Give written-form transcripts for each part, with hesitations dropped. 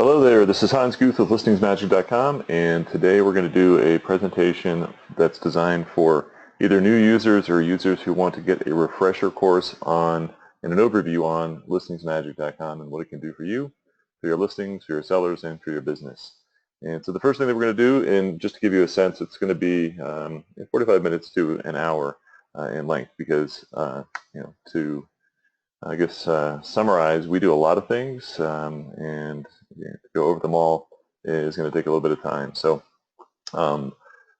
Hello there, this is Hans Guth with ListingsMagic.com, and today we're going to do a presentation that's designed for either new users or users who want to get a refresher course on and an overview on ListingsMagic.com and what it can do for you, for your listings, for your sellers, and for your business. And so the first thing that we're going to do, and just to give you a sense, it's going to be 45 minutes to an hour in length because, to summarize, we do a lot of things, and to go over them all is going to take a little bit of time. So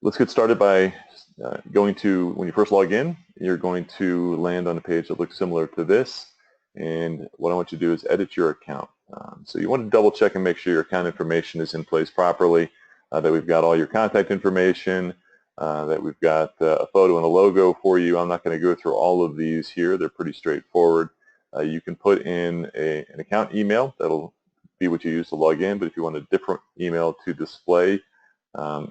let's get started by going to, when you first log in, you're going to land on a page that looks similar to this, and what I want you to do is edit your account. So you want to double check and make sure your account information is in place properly, that we've got all your contact information, that we've got a photo and a logo for you. I'm not going to go through all of these here. They're pretty straightforward. You can put in an account email. That'll be what you use to log in, but if you want a different email to display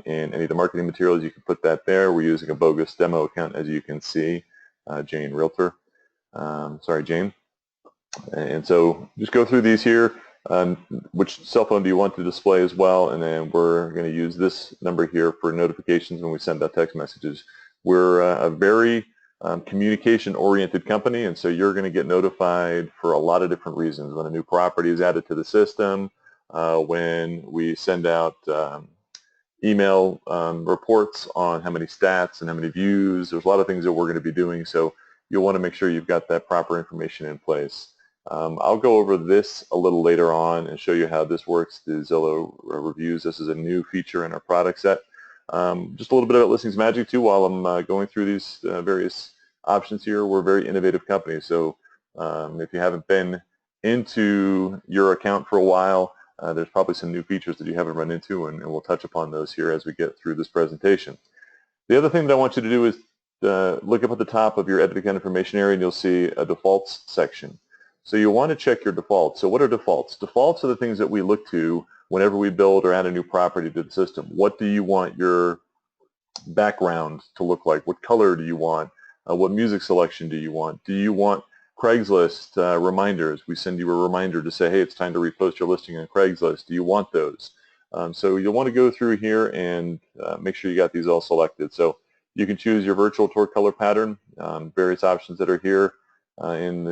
in any of the marketing materials, you can put that there. We're using a bogus demo account, as you can see, Jane Realtor. Sorry, Jane. And so just go through these here. Which cell phone do you want to display as well? And then we're going to use this number here for notifications when we send out text messages. We're a very communication-oriented company, and so you're going to get notified for a lot of different reasons. When a new property is added to the system, when we send out email reports on how many stats and how many views. There's a lot of things that we're going to be doing, so you'll want to make sure you've got that proper information in place. I'll go over this a little later on and show you how this works, the Zillow reviews. This is a new feature in our product set. Just a little bit about ListingsMagic too while I'm going through these various options here. We're a very innovative company, so if you haven't been into your account for a while, there's probably some new features that you haven't run into, and we'll touch upon those here as we get through this presentation. The other thing that I want you to do is look up at the top of your edit account information area, and you'll see a defaults section. So you want to check your defaults. So what are defaults? Defaults are the things that we look to whenever we build or add a new property to the system. What do you want your background to look like? What color do you want? What music selection do you want? Do you want Craigslist reminders? We send you a reminder to say, hey, it's time to repost your listing on Craigslist. Do you want those? So you'll want to go through here and make sure you got these all selected. So you can choose your virtual tour color pattern, various options that are here in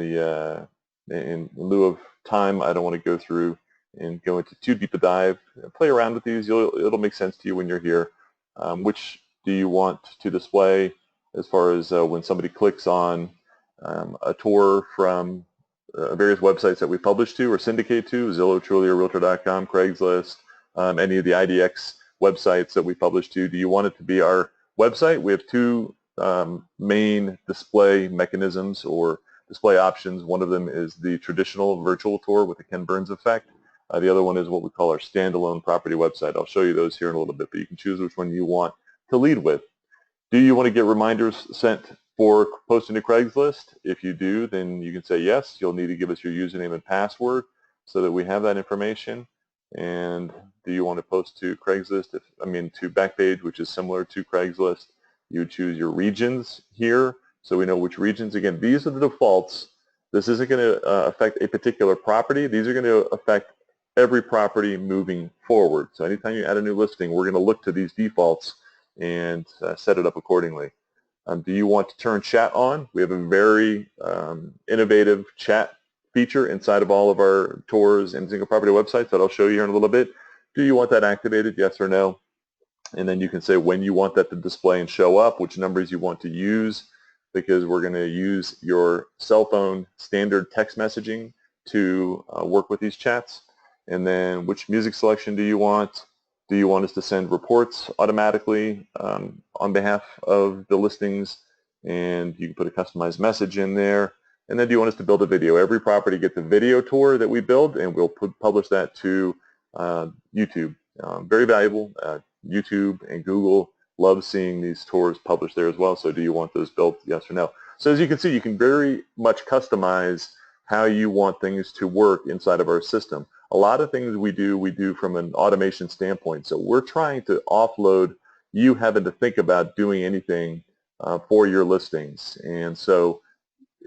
lieu of time. I don't want to go through and go into too deep a dive. Play around with these. It'll make sense to you when you're here. Which do you want to display as far as when somebody clicks on a tour from various websites that we publish to or syndicate to, Zillow, Trulia, Realtor.com, Craigslist, any of the IDX websites that we publish to? Do you want it to be our website? We have two main display mechanisms or display options. One of them is the traditional virtual tour with the Ken Burns effect. The other one is what we call our standalone property website. I'll show you those here in a little bit, but you can choose which one you want to lead with. Do you want to get reminders sent for posting to Craigslist? If you do, then you can say yes. You'll need to give us your username and password so that we have that information. And do you want to post to Craigslist? To Backpage, which is similar to Craigslist. You choose your regions here, so we know which regions. Again, these are the defaults. This isn't going to affect a particular property. These are going to affect every property moving forward. So anytime you add a new listing, we're going to look to these defaults and set it up accordingly. Do you want to turn chat on? We have a very innovative chat feature inside of all of our tours and single property websites that I'll show you here in a little bit. Do you want that activated, yes or no? And then you can say when you want that to display and show up, which numbers you want to use, because we're going to use your cell phone standard text messaging to work with these chats. And then which music selection do you want? Do you want us to send reports automatically on behalf of the listings? And you can put a customized message in there. And then do you want us to build a video? Every property gets a video tour that we build, and we'll publish that to YouTube. Very valuable. YouTube and Google love seeing these tours published there as well. So do you want those built, yes or no? So as you can see, you can very much customize how you want things to work inside of our system. A lot of things we do from an automation standpoint. So we're trying to offload you having to think about doing anything for your listings. And so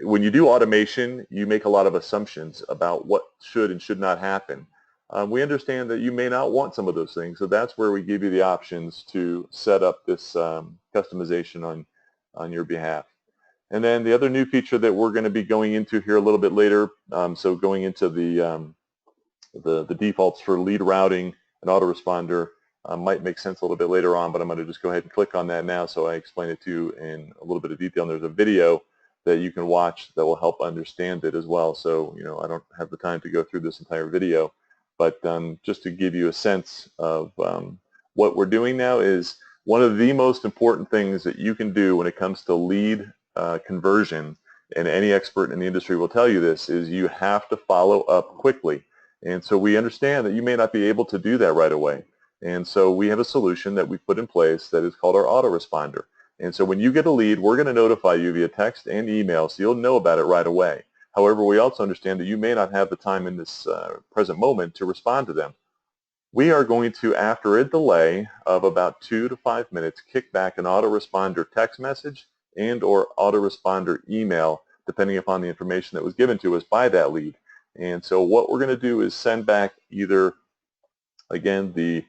when you do automation, you make a lot of assumptions about what should and should not happen. we understand that you may not want some of those things, so that's where we give you the options to set up this customization on your behalf. And then the other new feature that we're going to be going into here a little bit later, so going into the defaults for lead routing and autoresponder might make sense a little bit later on, but I'm going to just go ahead and click on that now so I explain it to you in a little bit of detail. And there's a video that you can watch that will help understand it as well. So, I don't have the time to go through this entire video, but just to give you a sense of what we're doing now is one of the most important things that you can do when it comes to lead conversion, and any expert in the industry will tell you this, is you have to follow up quickly. And so we understand that you may not be able to do that right away. And so we have a solution that we put in place that is called our Autoresponder. And so when you get a lead, we're going to notify you via text and email, so you'll know about it right away. However, we also understand that you may not have the time in this present moment to respond to them. We are going to, after a delay of about 2 to 5 minutes, kick back an autoresponder text message and or autoresponder email, depending upon the information that was given to us by that lead. And so what we're going to do is send back either, again, the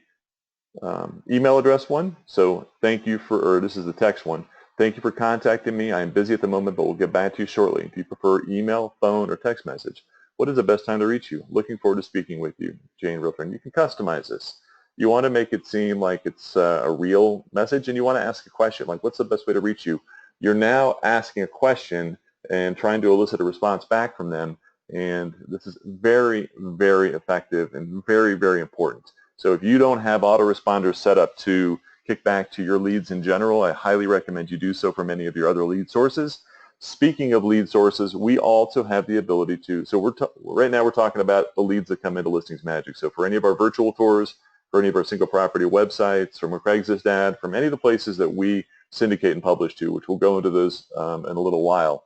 email address one. So thank you for, or this is the text one. Thank you for contacting me. I am busy at the moment, but we'll get back to you shortly. Do you prefer email, phone, or text message? What is the best time to reach you? Looking forward to speaking with you, Jane Realtor. And you can customize this. You want to make it seem like it's a real message, and you want to ask a question, like what's the best way to reach you? You're now asking a question and trying to elicit a response back from them. And this is very, very effective and very, very important. So if you don't have autoresponders set up to kick back to your leads in general, I highly recommend you do so for many of your other lead sources. Speaking of lead sources, we also have the ability to, so right now we're talking about the leads that come into ListingsMagic. So for any of our virtual tours, for any of our single property websites, from a Craigslist ad, from any of the places that we syndicate and publish to, which we'll go into those in a little while.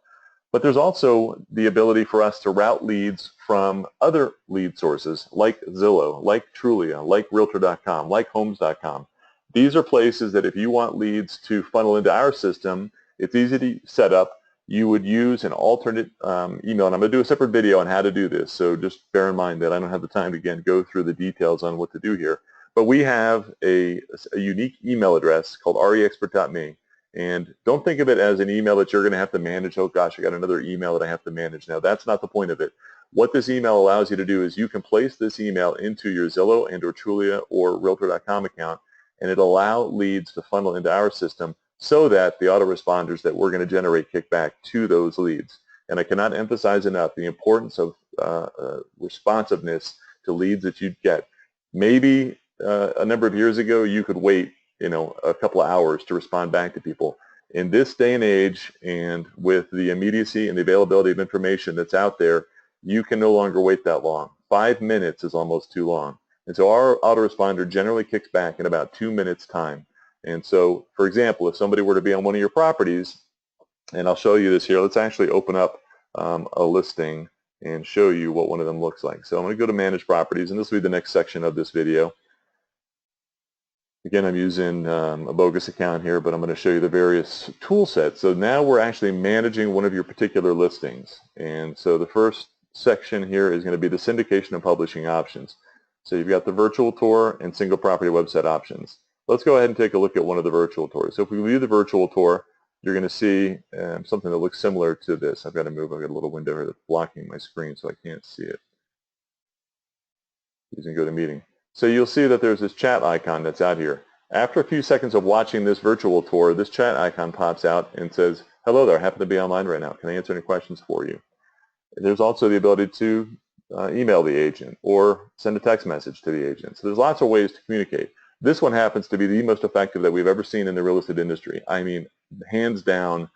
But there's also the ability for us to route leads from other lead sources like Zillow, like Trulia, like Realtor.com, like Homes.com. These are places that if you want leads to funnel into our system, it's easy to set up. You would use an alternate email, and I'm going to do a separate video on how to do this, so just bear in mind that I don't have the time to, again, go through the details on what to do here. But we have a unique email address called reexpert.me. And don't think of it as an email that you're going to have to manage. Oh gosh, I got another email that I have to manage now. That's not the point of it. What this email allows you to do is you can place this email into your Zillow and or Trulia or Realtor.com account, and it'll allow leads to funnel into our system so that the autoresponders that we're going to generate kick back to those leads. And I cannot emphasize enough the importance of responsiveness to leads that you'd get. Maybe a number of years ago you could wait a couple of hours to respond back to people. In this day and age, and with the immediacy and the availability of information that's out there, you can no longer wait that long. 5 minutes is almost too long. And so our autoresponder generally kicks back in about 2 minutes time. And so, for example, if somebody were to be on one of your properties, and I'll show you this here, let's actually open up a listing and show you what one of them looks like. So I'm going to go to Manage Properties, and this will be the next section of this video. Again, I'm using a bogus account here, but I'm going to show you the various tool sets. So now we're actually managing one of your particular listings. And so the first section here is going to be the syndication and publishing options. So you've got the virtual tour and single property website options. Let's go ahead and take a look at one of the virtual tours. So if we view the virtual tour, you're going to see something that looks similar to this. I've got to move. I've got a little window here that's blocking my screen so I can't see it. Using GoToMeeting. So you'll see that there's this chat icon that's out here. After a few seconds of watching this virtual tour, this chat icon pops out and says, hello there, I happen to be online right now. Can I answer any questions for you? There's also the ability to email the agent or send a text message to the agent. So there's lots of ways to communicate. This one happens to be the most effective that we've ever seen in the real estate industry. I mean, hands down,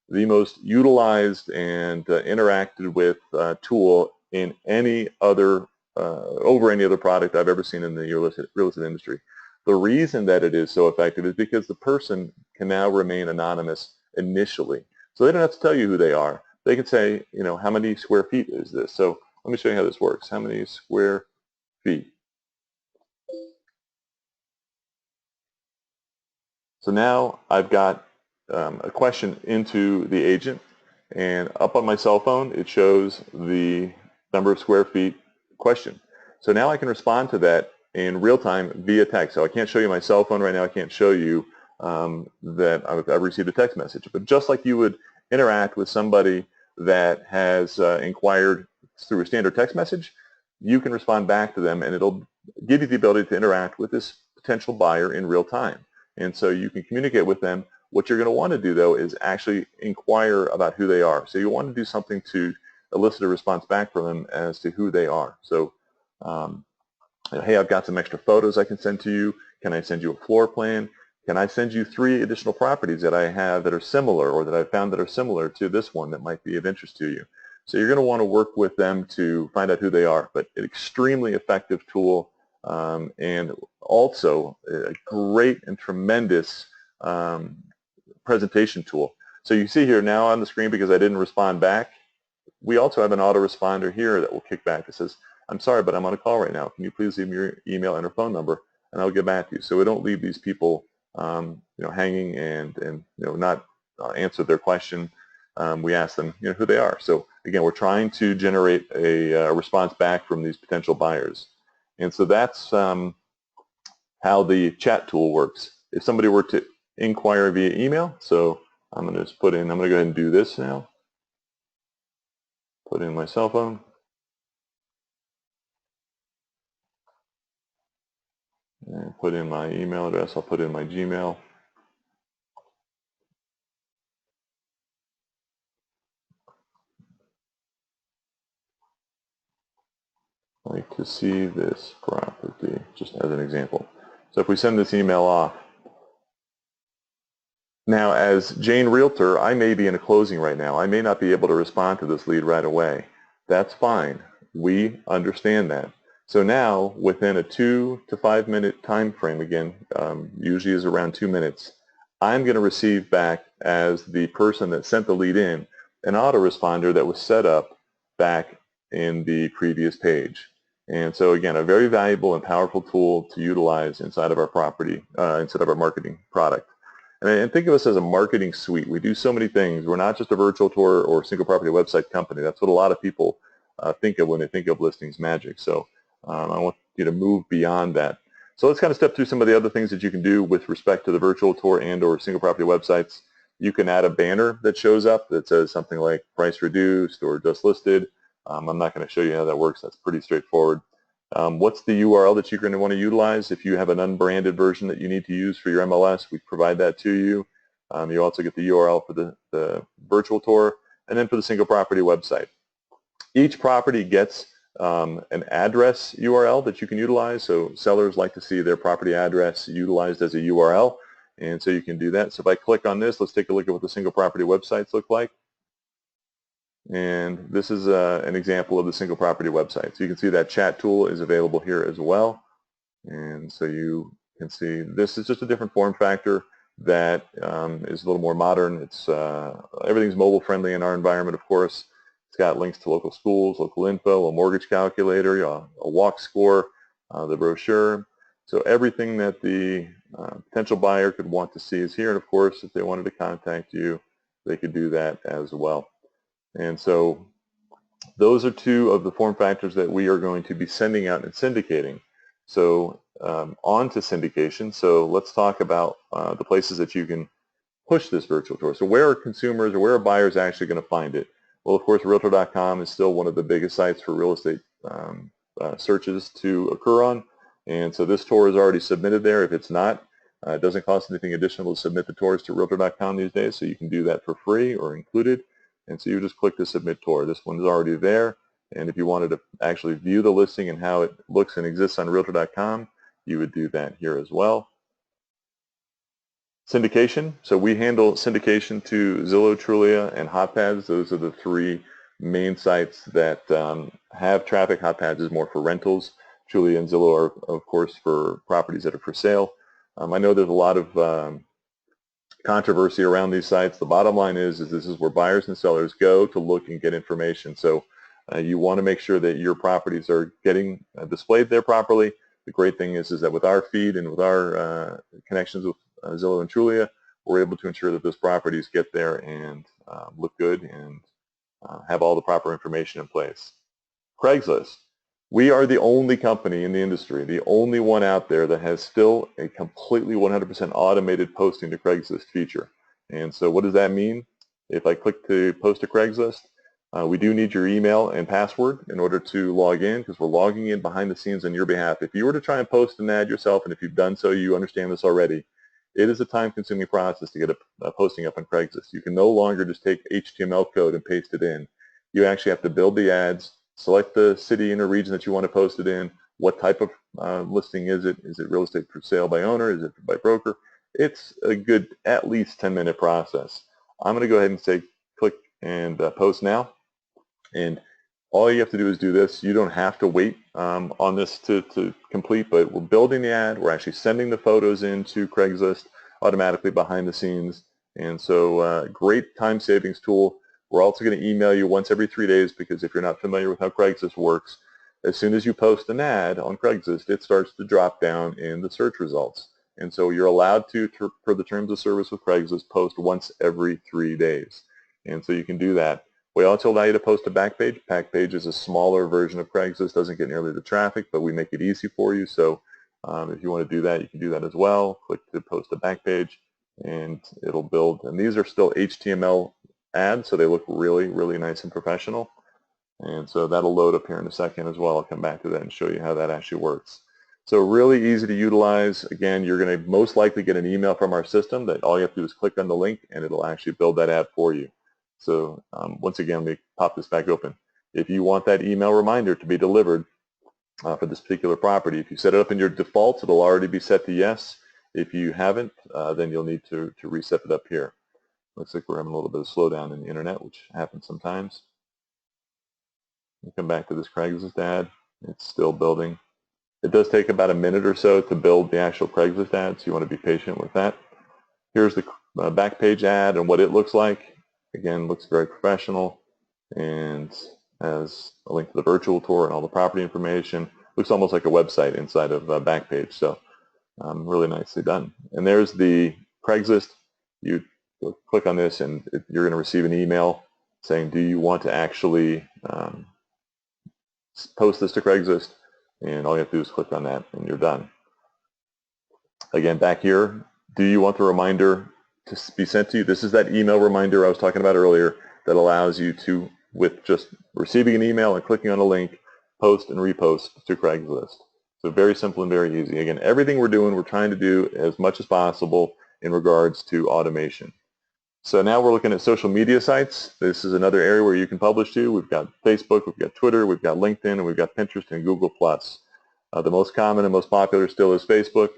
the most utilized and interacted with tool in any other over any other product I've ever seen in the real estate industry. The reason that it is so effective is because the person can now remain anonymous initially. So they don't have to tell you who they are. They can say, how many square feet is this? So let me show you how this works. How many square feet? So now I've got a question into the agent, and up on my cell phone it shows the number of square feet question. So now I can respond to that in real time via text. So I can't show you my cell phone right now. I can't show you that I've received a text message. But just like you would interact with somebody that has inquired through a standard text message, you can respond back to them, and it'll give you the ability to interact with this potential buyer in real time. And so you can communicate with them. What you're going to want to do, though, is actually inquire about who they are. So you want to do something to elicit a response back from them as to who they are. So, hey, I've got some extra photos I can send to you. Can I send you a floor plan? Can I send you 3 additional properties that I have that are similar, or that I've found that are similar to this one that might be of interest to you? So you're going to want to work with them to find out who they are, but an extremely effective tool, and also a great and tremendous presentation tool. So you see here now on the screen, because I didn't respond back, we also have an autoresponder here that will kick back that says, I'm sorry, but I'm on a call right now. Can you please leave me your email and or phone number, and I'll get back to you. So we don't leave these people hanging and not answer their question. We ask them who they are. So again, we're trying to generate a response back from these potential buyers. And so that's how the chat tool works. If somebody were to inquire via email, so I'm going to just I'm going to go ahead and do this now. Put in my cell phone. And put in my email address. I'll put in my Gmail. Like to see this property, just as an example. So if we send this email off, now as Jane Realtor, I may be in a closing right now. I may not be able to respond to this lead right away. That's fine. We understand that. So now, within a 2 to 5 minute time frame, again, usually is around 2 minutes, I'm going to receive back, as the person that sent the lead in, an autoresponder that was set up back in the previous page. And so again, a very valuable and powerful tool to utilize inside of our property, inside of our marketing product. And think of us as a marketing suite. We do so many things. We're not just a virtual tour or single property website company. That's what a lot of people think of when they think of ListingsMagic. So I want you to move beyond that. So let's kind of step through some of the other things that you can do with respect to the virtual tour and or single property websites. You can add a banner that shows up that says something like price reduced or just listed. I'm not going to show you how that works. That's pretty straightforward. What's the URL that you're going to want to utilize? If you have an unbranded version that you need to use for your MLS, we provide that to you. You also get the URL for the virtual tour, and then for the single property website. Each property gets an address URL that you can utilize, so sellers like to see their property address utilized as a URL, and so you can do that. So if I click on this, let's take a look at what the single property websites look like. And this is an example of the single property website. So you can see that chat tool is available here as well. And so you can see this is just a different form factor that is a little more modern. It's everything's mobile friendly in our environment, of course. It's got links to local schools, local info, a mortgage calculator, a walk score, the brochure. So everything that the potential buyer could want to see is here. And of course, if they wanted to contact you, they could do that as well. And so those are 2 of the form factors that we are going to be sending out and syndicating. So on to syndication. So let's talk about the places that you can push this virtual tour. So where are consumers or where are buyers actually going to find it? Well, of course, Realtor.com is still one of the biggest sites for real estate searches to occur on. And so this tour is already submitted there. If it's not, it doesn't cost anything additional to submit the tours to Realtor.com these days, so you can do that for free or included. And so you just click the submit tour. This one is already there. And if you wanted to actually view the listing and how it looks and exists on Realtor.com, you would do that here as well. Syndication. So we handle syndication to Zillow, Trulia, and HotPads. Those are the 3 main sites that have traffic. HotPads is more for rentals. Trulia and Zillow are, of course, for properties that are for sale. I know there's a lot of controversy around these sites. The bottom line is this is where buyers and sellers go to look and get information. So you want to make sure that your properties are getting displayed there properly. The great thing is that with our feed and with our connections with Zillow and Trulia, we're able to ensure that those properties get there and look good and have all the proper information in place. Craigslist. We are the only company in the industry, the only one out there that has still a completely 100% automated posting to Craigslist feature. And so what does that mean? If I click to post to Craigslist, we do need your email and password in order to log in, because we're logging in behind the scenes on your behalf. If you were to try and post an ad yourself, and if you've done so, you understand this already, it is a time-consuming process to get a posting up on Craigslist. You can no longer just take HTML code and paste it in. You actually have to build the ads, select the city and the region that you want to post it in, what type of listing is it? Is it real estate for sale by owner? Is it by broker? It's a good at least 10-minute process. I'm going to go ahead and say click and post now. And all you have to do is do this. You don't have to wait on this to complete, but we're building the ad. We're actually sending the photos into Craigslist automatically behind the scenes. And so great time savings tool. We're also going to email you once every 3 days, because if you're not familiar with how Craigslist works, as soon as you post an ad on Craigslist, it starts to drop down in the search results. And so you're allowed to, per the terms of service with Craigslist, post once every 3 days. And so you can do that. We also allow you to post a back page. Back page is a smaller version of Craigslist, doesn't get nearly the traffic, but we make it easy for you. So if you want to do that, you can do that as well. Click to post a back page, and it'll build. And these are still HTML ads, so they look really, really nice and professional. And so that'll load up here in a second as well. I'll come back to that and show you how that actually works. So really easy to utilize. Again, you're going to most likely get an email from our system that all you have to do is click on the link, and it'll actually build that ad for you. So once again, let me pop this back open. If you want that email reminder to be delivered for this particular property, if you set it up in your defaults, it'll already be set to yes. If you haven't, then you'll need to reset it up here. Looks like we're having a little bit of slowdown in the internet, which happens sometimes. We'll come back to this Craigslist ad. It's still building. It does take about a minute or so to build the actual Craigslist ad, so you want to be patient with that. Here's the back page ad and what it looks like. Again, looks very professional and has a link to the virtual tour and all the property information. Looks almost like a website inside of Backpage, so really nicely done. And there's the Craigslist. You click on this and you're going to receive an email saying, do you want to actually post this to Craigslist? And all you have to do is click on that and you're done. Again, back here, do you want the reminder to be sent to you? This is that email reminder I was talking about earlier that allows you to, with just receiving an email and clicking on a link, post and repost to Craigslist. So very simple and very easy. Again, everything we're doing, we're trying to do as much as possible in regards to automation. So now we're looking at social media sites. This is another area where you can publish to. We've got Facebook, we've got Twitter, we've got LinkedIn, and we've got Pinterest and Google+. The most common and most popular still is Facebook.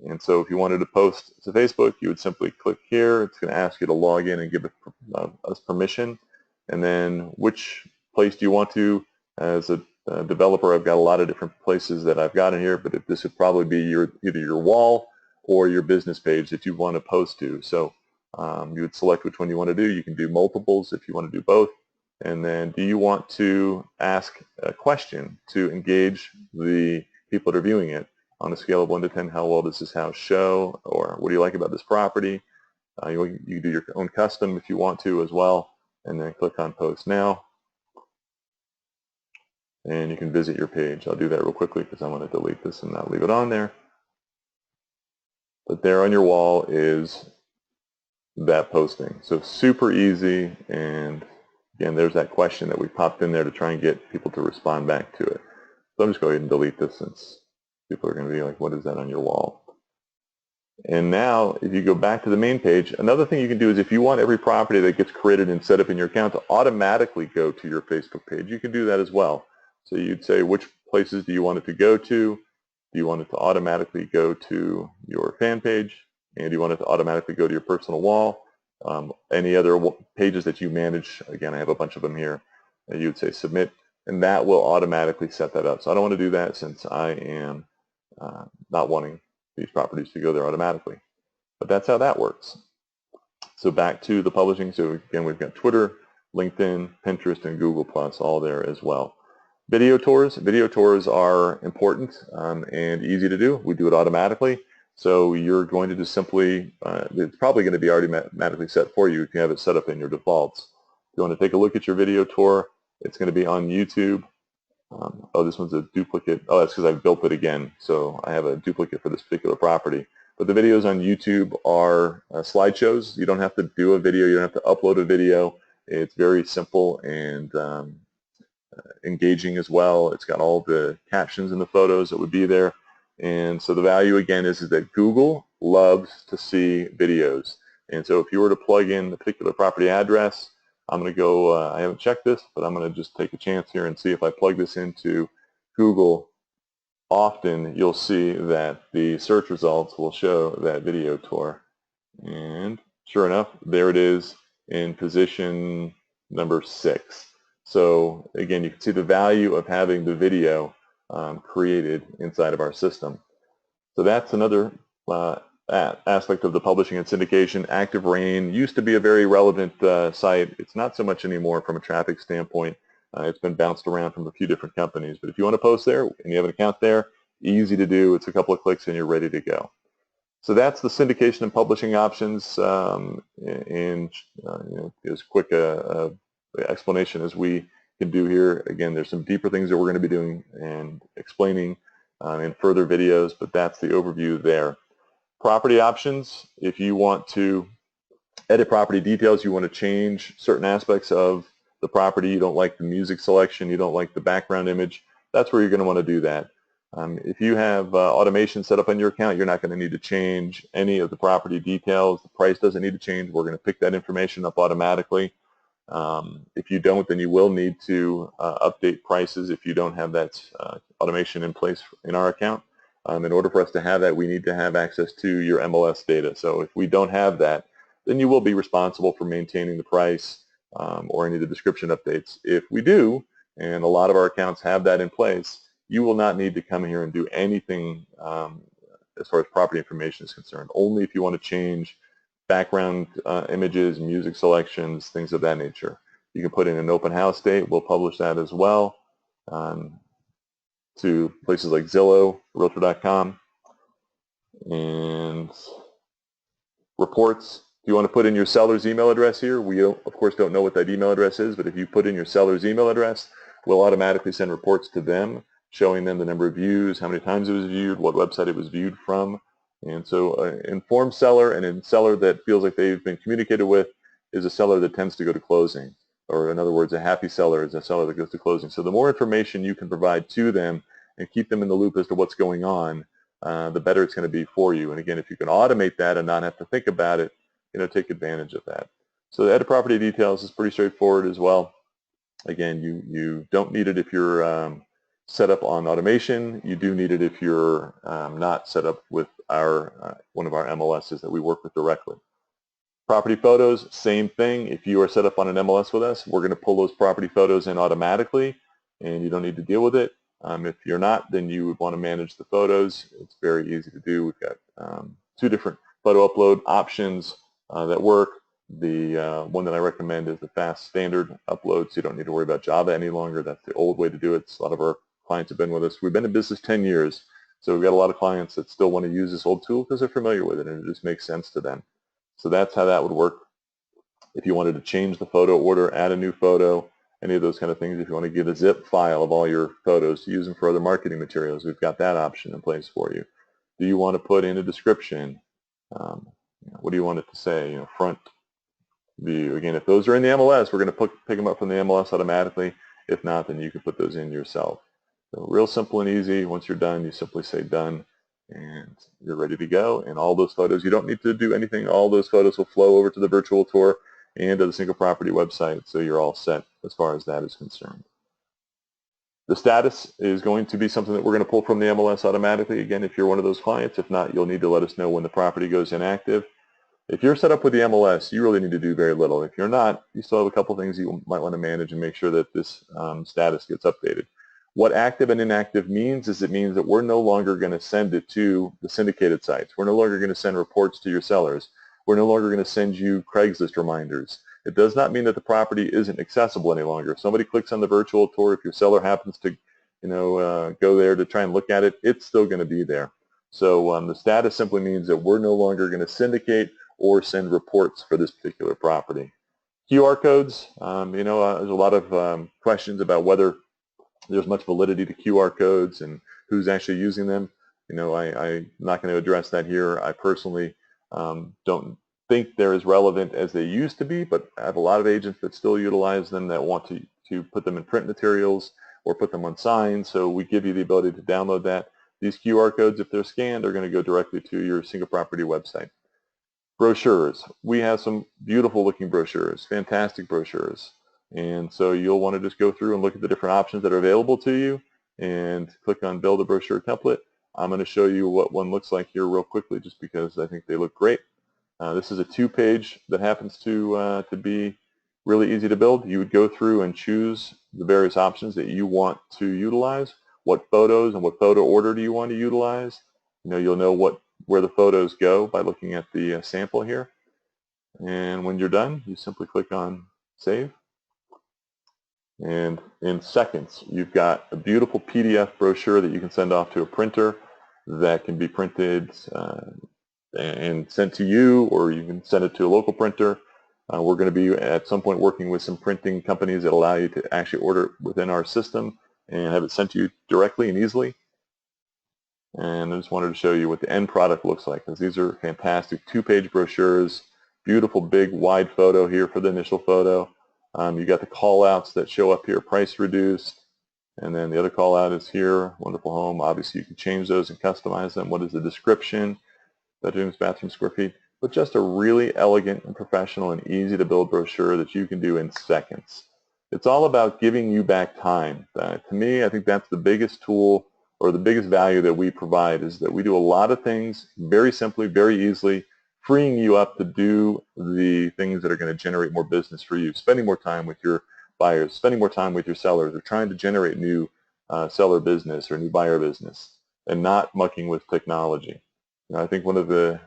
And so if you wanted to post to Facebook, you would simply click here. It's going to ask you to log in and give us permission. And then which place do you want to? As a developer, I've got a lot of different places that I've got in here, but this would probably be either your wall or your business page that you want to post to. So you would select which one you want to do. You can do multiples if you want to do both. And then do you want to ask a question to engage the people that are viewing it? On a scale of 1 to 10, how well does this house show? Or what do you like about this property? You do your own custom if you want to as well. And then click on Post Now. And you can visit your page. I'll do that real quickly because I want to delete this and not leave it on there. But there on your wall is that posting. So super easy. And again, there's that question that we popped in there to try and get people to respond back to it. So I'm just going to go ahead and delete this since people are going to be like, what is that on your wall? And now, if you go back to the main page, another thing you can do is if you want every property that gets created and set up in your account to automatically go to your Facebook page, you can do that as well. So you'd say, which places do you want it to go to? Do you want it to automatically go to your fan page? And do you want it to automatically go to your personal wall? Any other pages that you manage? Again, I have a bunch of them here. And you would say submit, and that will automatically set that up. So I don't want to do that since I am not wanting these properties to go there automatically. But that's how that works. So back to the publishing. So again, we've got Twitter, LinkedIn, Pinterest, and Google+, all there as well. Video tours. Video tours are important and easy to do. We do it automatically. So you're going to just simply, it's probably going to be automatically set for you if you have it set up in your defaults. If you want to take a look at your video tour, it's going to be on YouTube. Oh, this one's a duplicate. Oh, that's because I built it again. So I have a duplicate for this particular property. But the videos on YouTube are slideshows. You don't have to do a video. You don't have to upload a video. It's very simple and engaging as well. It's got all the captions and the photos that would be there. And so the value, again, is that Google loves to see videos. And so if you were to plug in the particular property address, I'm going to go, I haven't checked this, but I'm going to just take a chance here and see if I plug this into Google. Often you'll see that the search results will show that video tour. And sure enough, there it is in position number 6. So again, you can see the value of having the video created inside of our system. So that's another aspect of the publishing and syndication. Active Rain used to be a very relevant site. It's not so much anymore from a traffic standpoint. It's been bounced around from a few different companies. But if you want to post there and you have an account there, easy to do. It's a couple of clicks and you're ready to go. So that's the syndication and publishing options, as quick a explanation as we can do here. Again, there's some deeper things that we're going to be doing and explaining in further videos, but that's the overview there. Property options, if you want to edit property details, you want to change certain aspects of the property, you don't like the music selection, you don't like the background image, that's where you're going to want to do that. If you have automation set up on your account, you're not going to need to change any of the property details. The price doesn't need to change. We're going to pick that information up automatically. If you don't, then you will need to update prices if you don't have that automation in place in our account. In order for us to have that, we need to have access to your MLS data. So if we don't have that, then you will be responsible for maintaining the price or any of the description updates. If we do, and a lot of our accounts have that in place, you will not need to come here and do anything as far as property information is concerned. Only if you want to change background images, music selections, things of that nature. You can put in an open house date. We'll publish that as well to places like Zillow, Realtor.com, and reports. If you want to put in your seller's email address here, we of course don't know what that email address is, but if you put in your seller's email address, we'll automatically send reports to them showing them the number of views, how many times it was viewed, what website it was viewed from. And so an informed seller and a seller that feels like they've been communicated with is a seller that tends to go to closing. Or in other words, a happy seller is a seller that goes to closing. So the more information you can provide to them and keep them in the loop as to what's going on, the better it's going to be for you. And again, if you can automate that and not have to think about it, take advantage of that. So the edit property details is pretty straightforward as well. Again, you don't need it if you're set up on automation. You do need it if you're not set up with our one of our MLSs that we work with directly. Property photos, same thing. If you are set up on an MLS with us, we're going to pull those property photos in automatically, and you don't need to deal with it. If you're not, then you would want to manage the photos. It's very easy to do. We've got 2 different photo upload options that work. The one that I recommend is the fast standard upload, so you don't need to worry about Java any longer. That's the old way to do it. A lot of our clients have been with us. We've been in business 10 years, so we've got a lot of clients that still want to use this old tool because they're familiar with it and it just makes sense to them. So that's how that would work. If you wanted to change the photo order, add a new photo, any of those kind of things, if you want to get a zip file of all your photos to use them for other marketing materials, we've got that option in place for you. Do you want to put in a description? What do you want it to say? Front view. Again, if those are in the MLS, we're going to pick them up from the MLS automatically. If not, then you can put those in yourself. So real simple and easy. Once you're done, you simply say done, and you're ready to go. And all those photos, you don't need to do anything. All those photos will flow over to the virtual tour and to the single property website, so you're all set as far as that is concerned. The status is going to be something that we're going to pull from the MLS automatically, again, if you're one of those clients. If not, you'll need to let us know when the property goes inactive. If you're set up with the MLS, you really need to do very little. If you're not, you still have a couple things you might want to manage and make sure that this status gets updated. What active and inactive means is it means that we're no longer going to send it to the syndicated sites. We're no longer going to send reports to your sellers. We're no longer going to send you Craigslist reminders. It does not mean that the property isn't accessible any longer. If somebody clicks on the virtual tour, if your seller happens to go there to try and look at it, it's still going to be there. So the status simply means that we're no longer going to syndicate or send reports for this particular property. QR codes, there's a lot of questions about whether there's much validity to QR codes and who's actually using them. I'm not going to address that here. I personally don't think they're as relevant as they used to be, but I have a lot of agents that still utilize them that want to put them in print materials or put them on signs, so we give you the ability to download that. These QR codes, if they're scanned, are going to go directly to your single property website. Brochures. We have some beautiful looking brochures, fantastic brochures. And so you'll want to just go through and look at the different options that are available to you and click on build a brochure template. I'm going to show you what one looks like here real quickly just because I think they look great. This is a 2-page that happens to be really easy to build. You would go through and choose the various options that you want to utilize. What photos and what photo order do you want to utilize? You'll know where the photos go by looking at the sample here. And when you're done, you simply click on Save. And in seconds, you've got a beautiful PDF brochure that you can send off to a printer that can be printed and sent to you, or you can send it to a local printer. We're going to be at some point working with some printing companies that allow you to actually order within our system and have it sent to you directly and easily. And I just wanted to show you what the end product looks like, because these are fantastic 2-page brochures, beautiful big wide photo here for the initial photo. You got the call outs that show up here, price reduced, and then the other call out is here, wonderful home. Obviously you can change those and customize them. What is the description? Bedrooms, bathrooms, square feet, but just a really elegant and professional and easy to build brochure that you can do in seconds. It's all about giving you back time. To me, I think that's the biggest tool or the biggest value that we provide, is that we do a lot of things very simply, very easily, freeing you up to do the things that are going to generate more business for you, spending more time with your buyers, spending more time with your sellers, or trying to generate new seller business or new buyer business, and not mucking with technology. I think one of the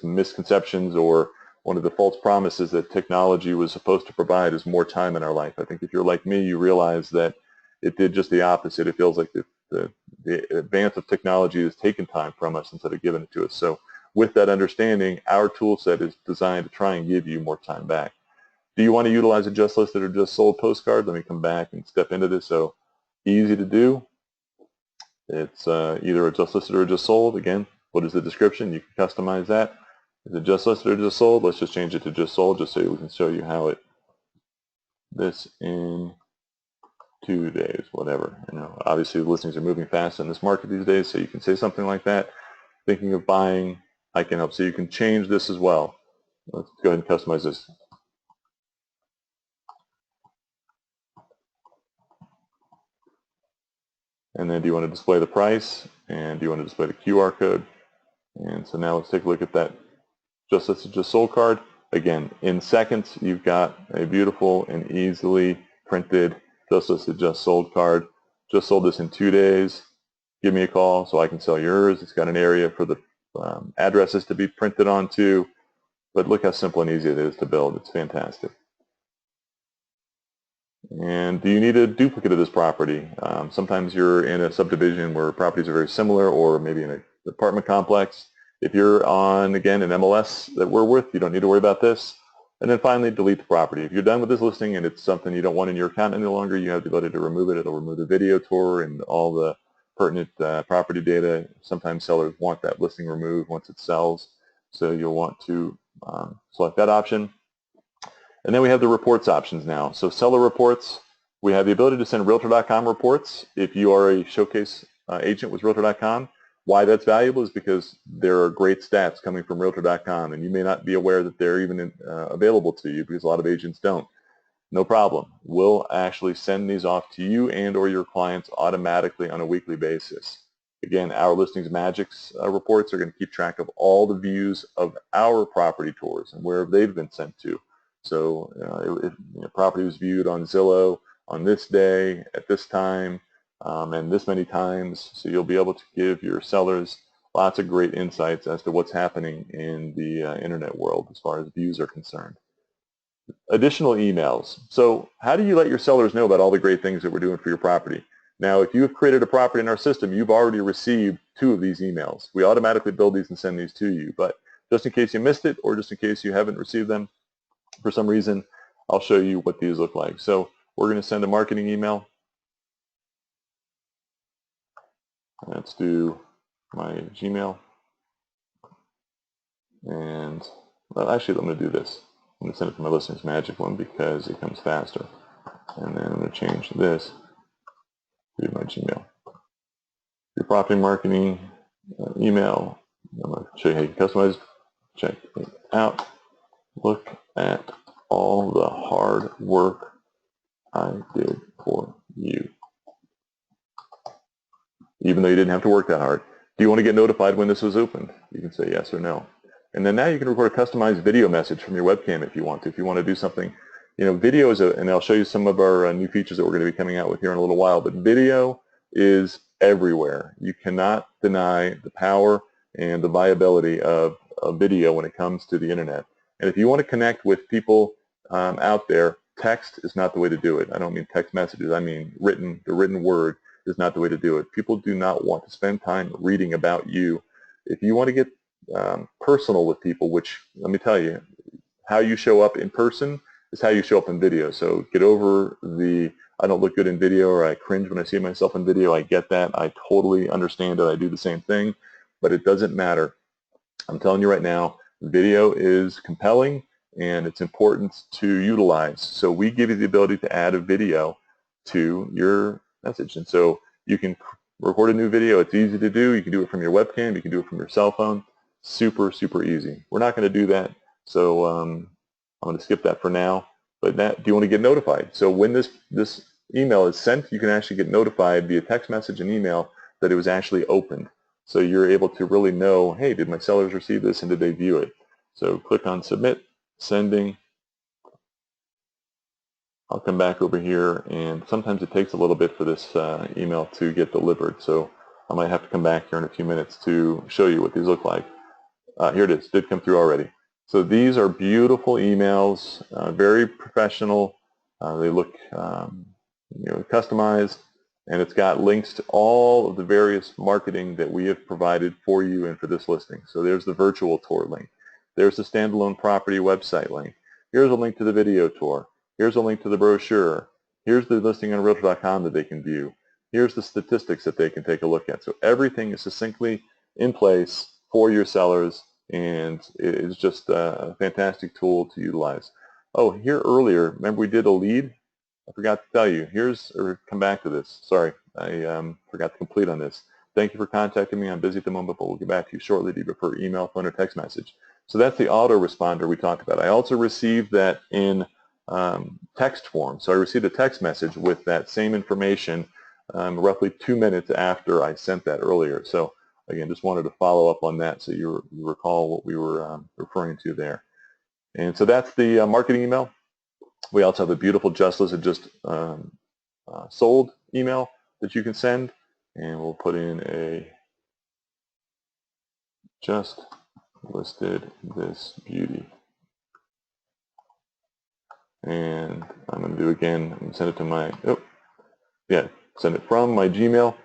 misconceptions or one of the false promises that technology was supposed to provide is more time in our life. I think if you're like me, you realize that it did just the opposite. It feels like the advance of technology has taken time from us instead of giving it to us. So with that understanding, our tool set is designed to try and give you more time back. Do you want to utilize a just listed or just sold postcard? Let me come back and step into this. So easy to do. It's either a just listed or just sold. Again, what is the description? You can customize that. Is it just listed or just sold? Let's just change it to just sold, just so we can show you how this in 2 days, whatever. Obviously the listings are moving fast in this market these days, so you can say something like that. Thinking of buying, I can help. So you can change this as well. Let's go ahead and customize this. And then do you want to display the price? And do you want to display the QR code? And so now let's take a look at that just listed, just sold card. Again, in seconds, you've got a beautiful and easily printed just listed, just sold card. Just sold this in 2 days. Give me a call so I can sell yours. It's got an area for the addresses to be printed onto. But look how simple and easy it is to build. It's fantastic. And do you need a duplicate of this property? Sometimes you're in a subdivision where properties are very similar, or maybe in an apartment complex. If you're on, again, an MLS that we're with, you don't need to worry about this. And then finally, delete the property. If you're done with this listing and it's something you don't want in your account any longer, you have the ability to remove it. It'll remove the video tour and all the pertinent property data. Sometimes sellers want that listing removed once it sells, so you'll want to select that option. And then we have the reports options now. So seller reports, we have the ability to send Realtor.com reports if you are a showcase agent with Realtor.com. Why that's valuable is because there are great stats coming from Realtor.com, and you may not be aware that they're even available to you, because a lot of agents don't. No problem. We'll actually send these off to you and or your clients automatically on a weekly basis. Again, our ListingsMagic reports are going to keep track of all the views of our property tours and where they've been sent to. So if property was viewed on Zillow on this day, at this time, and this many times, so you'll be able to give your sellers lots of great insights as to what's happening in the internet world as far as views are concerned. Additional emails. So how do you let your sellers know about all the great things that we're doing for your property? Now, if you have created a property in our system, you've already received 2 of these emails. We automatically build these and send these to you, but just in case you missed it, or just in case you haven't received them for some reason, I'll show you what these look like. So we're going to send a marketing email. Let's do my Gmail. And well, actually, I'm going to do this. I'm going to send it to my ListingsMagic one because it comes faster. And then I'm going to change this to my Gmail. Your property marketing email. I'm going to show you how you can customize. Check it out. Look at all the hard work I did for you. Even though you didn't have to work that hard. Do you want to get notified when this was opened? You can say yes or no. And then now you can record a customized video message from your webcam if you want to. If you want to do something, video is and I'll show you some of our new features that we're going to be coming out with here in a little while, but video is everywhere. You cannot deny the power and the viability of video when it comes to the internet. And if you want to connect with people out there, text is not the way to do it. I don't mean text messages. I mean the written word is not the way to do it. People do not want to spend time reading about you. If you want to get personal with people, which let me tell you, how you show up in person is how you show up in video. So get over the I don't look good in video or I cringe when I see myself in video. I get that. I totally understand it. I do the same thing, but it doesn't matter. I'm telling you right now, video is compelling and it's important to utilize. So we give you the ability to add a video to your message. And so you can record a new video. It's easy to do. You can do it from your webcam. You can do it from your cell phone. Super, super easy. We're not going to do that. So I'm going to skip that for now. But do you want to get notified? So when this email is sent, you can actually get notified via text message and email that it was actually opened. So you're able to really know, hey, did my sellers receive this and did they view it? So click on submit, sending. I'll come back over here, and sometimes it takes a little bit for this email to get delivered. So I might have to come back here in a few minutes to show you what these look like. Here it is. Did come through already. So these are beautiful emails, very professional. They look customized, and it's got links to all of the various marketing that we have provided for you and for this listing. So there's the virtual tour link. There's the standalone property website link. Here's a link to the video tour. Here's a link to the brochure. Here's the listing on Realtor.com that they can view. Here's the statistics that they can take a look at. So everything is succinctly in place for your sellers, and it is just a fantastic tool to utilize. Oh, here earlier, remember we did a lead? I forgot to tell you. Come back to this. Sorry, I forgot to complete on this. Thank you for contacting me. I'm busy at the moment, but we'll get back to you shortly. Do you prefer email, phone, or text message? So that's the autoresponder we talked about. I also received that in text form. So I received a text message with that same information roughly 2 minutes after I sent that earlier. So again, just wanted to follow up on that so you recall what we were referring to there. And so that's the marketing email. We also have a beautiful just listed, just sold email that you can send, and we'll put in a just listed this beauty. And I'm going to do again, I'm going to send it to my, send it from my Gmail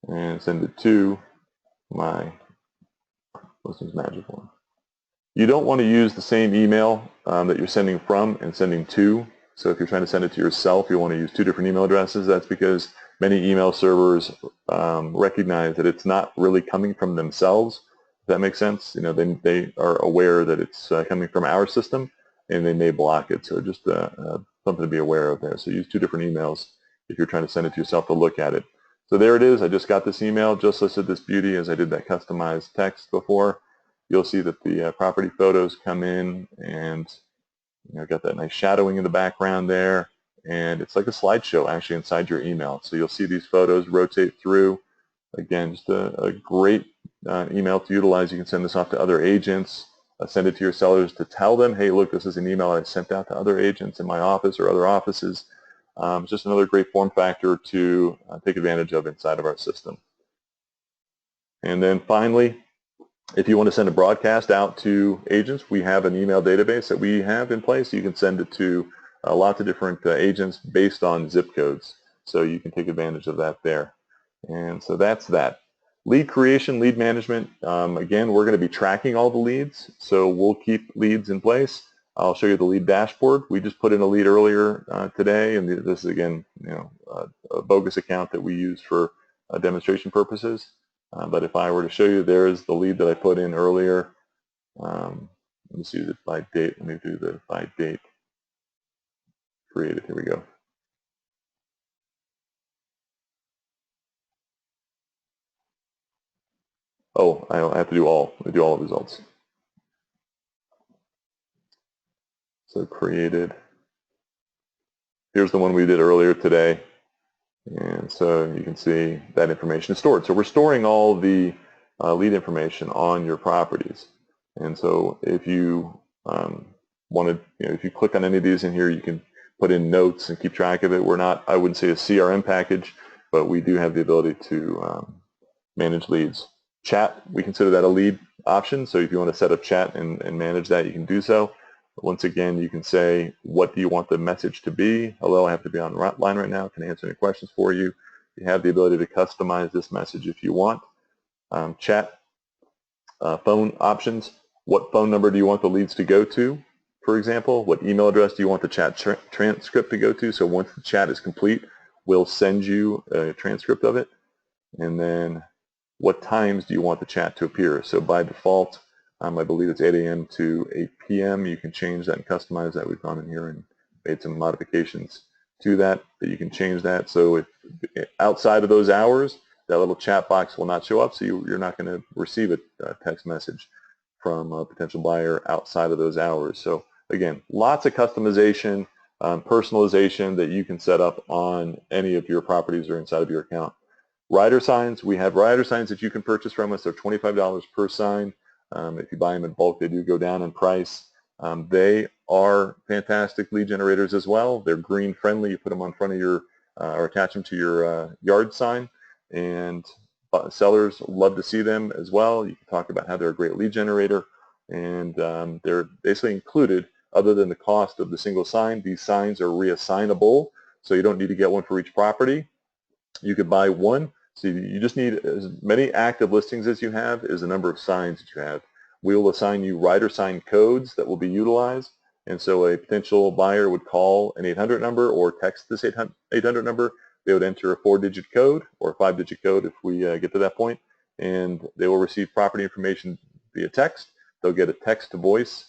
and send it to my ListingsMagic one. You don't want to use the same email that you're sending from and sending to. So if you're trying to send it to yourself, you want to use 2 different email addresses. That's because many email servers recognize that it's not really coming from themselves. If that makes sense, they are aware that it's coming from our system, and they may block it. So just something to be aware of there. So use 2 different emails if you're trying to send it to yourself to look at it. So there it is. I just got this email, just listed this beauty as I did that customized text before. You'll see that the property photos come in, and got that nice shadowing in the background there, and it's like a slideshow actually inside your email. So you'll see these photos rotate through. Again, just a great email to utilize. You can send this off to other agents, send it to your sellers to tell them, hey, look, this is an email I sent out to other agents in my office or other offices. It's just another great form factor to take advantage of inside of our system. And then finally, if you want to send a broadcast out to agents, we have an email database that we have in place. You can send it to lots of different agents based on zip codes. So you can take advantage of that there. And so that's that. Lead creation, lead management. Again, we're going to be tracking all the leads. So we'll keep leads in place. I'll show you the lead dashboard. We just put in a lead earlier today, and this is, again, a bogus account that we use for demonstration purposes. But if I were to show you, there's the lead that I put in earlier. Let me see it by date. Let me do the by date created. Here we go. Oh, I have to do all. I do all results. So created. Here's the one we did earlier today. And so you can see that information is stored. So we're storing all the lead information on your properties. And so if you wanted, if you click on any of these in here, you can put in notes and keep track of it. We're not, I wouldn't say a CRM package, but we do have the ability to manage leads. Chat, we consider that a lead option. So if you want to set up chat and manage that, you can do so. Once again, you can say, what do you want the message to be? Hello, I have to be on the line right now. Can I answer any questions for you? You have the ability to customize this message if you want. Chat, phone options. What phone number do you want the leads to go to, for example? What email address do you want the chat transcript to go to? So once the chat is complete, we'll send you a transcript of it. And then what times do you want the chat to appear? So by default, I believe it's 8 a.m. to 8 p.m. You can change that and customize that. We've gone in here and made some modifications to that, but you can change that. So if outside of those hours, that little chat box will not show up, so you're not going to receive a text message from a potential buyer outside of those hours. So again, lots of customization, personalization that you can set up on any of your properties or inside of your account. Rider signs, we have rider signs that you can purchase from us. They're $25 per sign. If you buy them in bulk, they do go down in price. They are fantastic lead generators as well. They're green friendly. You put them on front of your, or attach them to your yard sign, and sellers love to see them as well. You can talk about how they're a great lead generator, and they're basically included. Other than the cost of the single sign, these signs are reassignable, so you don't need to get one for each property. You could buy one. So you just need as many active listings as you have is the number of signs that you have. We will assign you rider sign codes that will be utilized. And so a potential buyer would call an 800 number or text this 800 number. They would enter a 4-digit code or a 5-digit code if we get to that point, and they will receive property information via text. They'll get a text-to-voice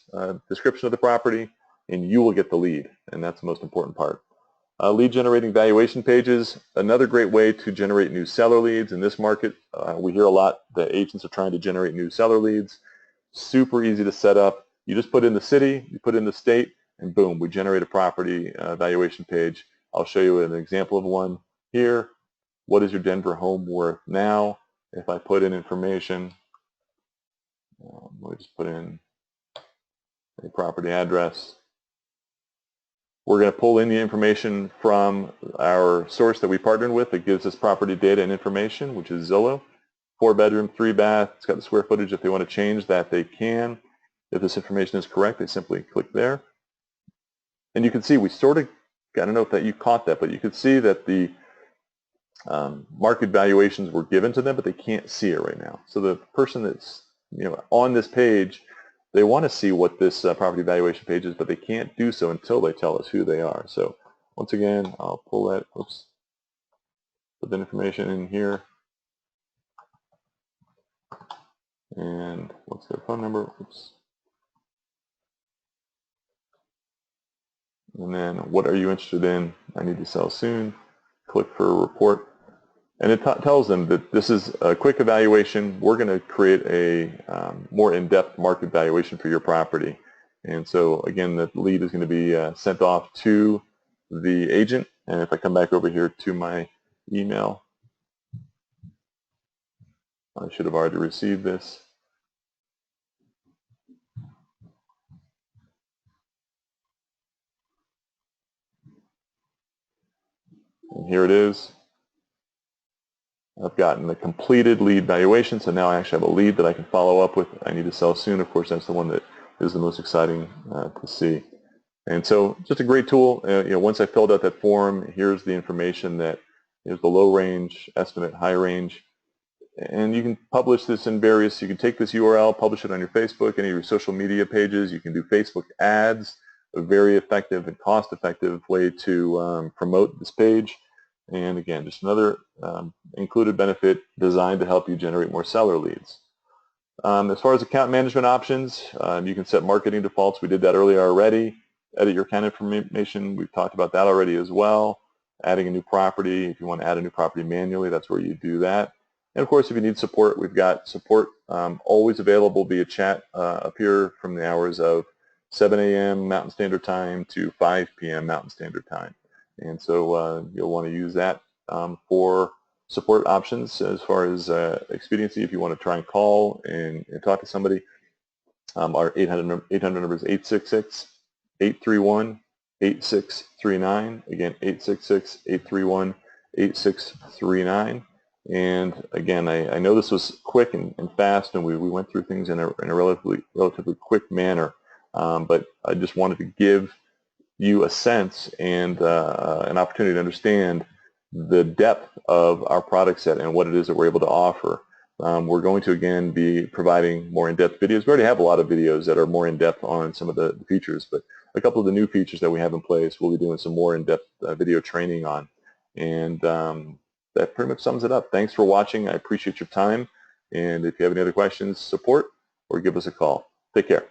description of the property, and you will get the lead, and that's the most important part. Lead generating valuation pages, another great way to generate new seller leads. In this market, we hear a lot that agents are trying to generate new seller leads. Super easy to set up. You just put in the city, you put in the state, and boom, we generate a property valuation page. I'll show you an example of one here. What is your Denver home worth now? If I put in information, let me just put in a property address. We're going to pull in the information from our source that we partnered with that gives us property data and information, which is Zillow. 4-bedroom, 3-bath. It's got the square footage. If they want to change that, they can. If this information is correct, they simply click there. And you can see we sort of, I don't know if that you caught that, but you could see that the market valuations were given to them, but they can't see it right now. So the person that's on this page, they want to see what this property valuation page is, but they can't do so until they tell us who they are. So once again, I'll pull that, oops, put the information in here. And what's their phone number? Oops. And then what are you interested in? I need to sell soon. Click for a report. And it tells them that this is a quick evaluation. We're going to create a more in-depth market valuation for your property. And so again, the lead is going to be sent off to the agent. And if I come back over here to my email, I should have already received this. And here it is. I've gotten the completed lead valuation, so now I actually have a lead that I can follow up with. I need to sell soon. Of course, that's the one that is the most exciting to see. And so just a great tool. Once I filled out that form, here's the information that is the low range, estimate, high range. And you can publish this in various, you can take this URL, publish it on your Facebook, any of your social media pages. You can do Facebook ads, a very effective and cost-effective way to promote this page. And again, just another included benefit designed to help you generate more seller leads. As far as account management options, you can set marketing defaults. We did that earlier already. Edit your account information. We've talked about that already as well. Adding a new property. If you want to add a new property manually, that's where you do that. And of course, if you need support, we've got support always available via chat up here from the hours of 7 a.m. Mountain Standard Time to 5 p.m. Mountain Standard Time. And so you'll want to use that for support options as far as expediency. If you want to try and call and talk to somebody, our 800 number is 866-831-8639. Again, 866-831-8639. And again, I know this was quick and fast, and we went through things in a relatively quick manner, but I just wanted to give you a sense and an opportunity to understand the depth of our product set and what it is that we're able to offer. We're going to, again, be providing more in-depth videos. We already have a lot of videos that are more in-depth on some of the features, but a couple of the new features that we have in place, we'll be doing some more in-depth video training on. And that pretty much sums it up. Thanks for watching. I appreciate your time. And if you have any other questions, support, or give us a call. Take care.